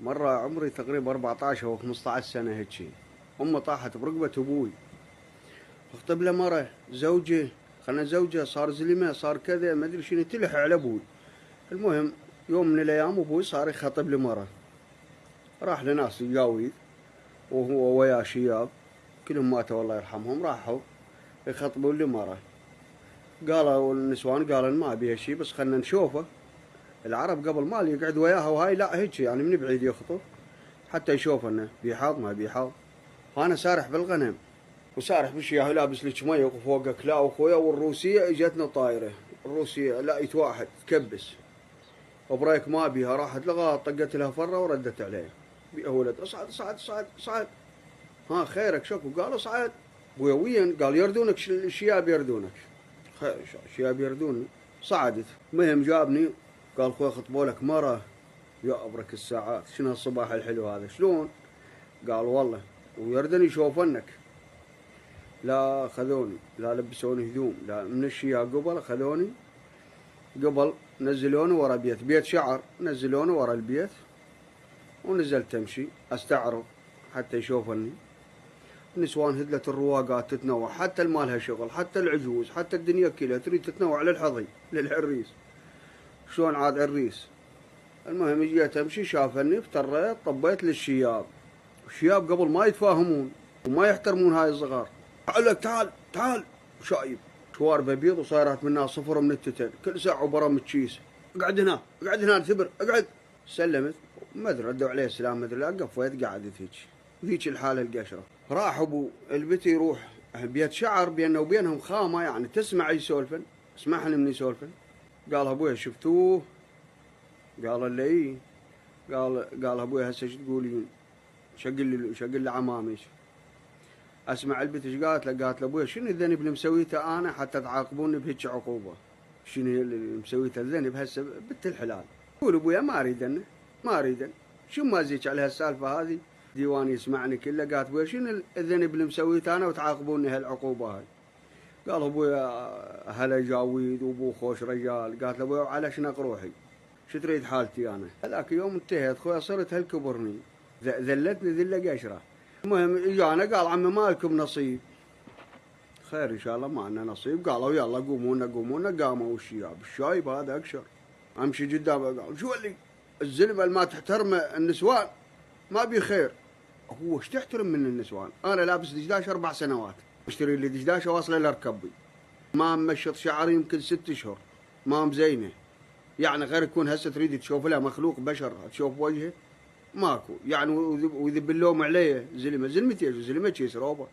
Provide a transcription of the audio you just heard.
مرة عمري تقريبا 14 أو 15 سنة هيك شي. أمه طاحت برقبة أبوي، اخطب له مرة زوجه، خلنا زوجه صار زلمة، صار كذا ما أدري شنو، تلح على أبوي. المهم يوم من الأيام أبوي صار يخطب لي مرة، راح لناس يجاويد وهو ويا شياب كلهم ماتوا الله يرحمهم، راحوا يخطبوا لي مرة. قالوا النسوان قالوا ما بيها شي بس خلنا نشوفه. العرب قبل ما يقعد وياها وهاي لا هيك يعني من بعيد يخطب حتى يشوف انه بيحاض ما بيحاض. فانا سارح بالغنم وسارح بالشياه لابس لك ميه وفوقه كلاو وخويا، والروسيه اجتنا طايره، الروسيه لقيت واحد تكبس وبريك ما بيها، راحت لغايه طقت لها فره وردت عليه. بيها ولد اصعد اصعد اصعد اصعد، ها خيرك شكو؟ قال اصعد. ابويا وين؟ قال يردونك الشياب يردونك. خير الشياب يردوني. صعدت. المهم جابني قال خويا خطبوا لك مره. يا أبرك الساعات شنو هالصباح الحلو هذا شلون؟ قال والله ويردني يشوفنك. لا خذوني، لا لبسوني هدوم، لا من الشياء قبل خذوني، قبل نزلوني ورا بيت شعر، نزلوني ورا البيت ونزلت امشي استعرض حتى يشوفني. النسوان هدلت الرواقات تتنوع، حتى المالها شغل، حتى العجوز، حتى الدنيا كلها تريد تتنوع للحظي للعريس. شلون عاد عريس؟ المهم جيت امشي شافني افتريت طبيت للشياب. الشياب قبل ما يتفاهمون وما يحترمون هاي الصغار، قال لك تعال تعال شايب شواربه بيض وصايرات منها صفر من التتن، كل ساعه وبرا كيس. اقعد هنا اقعد هنا ثبر اقعد. سلمت ما ادري ردوا عليه السلام ما ادري، لا قفيت قعدت هيك ذيك الحاله القشره. راح ابو البت يروح بيت شعر بينه وبينهم خامه يعني تسمع يسولفن، اسمعهم من يسولفن. قال ابويا شفتوه؟ قال له اي. قال ابوي هسه ايش تقولين؟ شقل لي عمامك. اسمع البنت ايش قالت له؟ قالت له ابوي شنو الذنب اللي مسويته انا حتى تعاقبوني بهيك عقوبه؟ شنو اللي مسويته الذنب هسه بنت الحلال؟ قول ابويا ما اريدن ما اريدن، شو ما زيك على هالسالفه هذه؟ ديوان يسمعني كله. قالت ابويا شنو الذنب اللي مسويته انا وتعاقبوني هالعقوبه هاي؟ قال ابويا هلا جاويد وابو خوش رجال. قالت له ابويا على شنق روحي؟ شو تريد حالتي انا؟ هذاك يوم انتهيت خويا صرت هالكبرني، ذلتني ذله قشره. المهم اجانا قال عمي ما لكم نصيب. خير ان شاء الله ما عندنا نصيب. قالوا يلا قومونا قومونا. قاموا الشياب الشايب هذا اكشر امشي قدامه قال شو اللي الزلمه اللي ما تحترم النسوان ما بي خير. هو ايش تحترم من النسوان؟ انا لابس دشداش 4 سنوات اشتري لي دشداشه واصله لركبي، ما مشط شعري يمكن 6 اشهر، ما مزينه يعني غير يكون هسه تريد تشوف لها مخلوق بشر تشوف وجهه ماكو يعني، ويذب اللوم عليه زلمه زلمتي زلمتي يسروبه.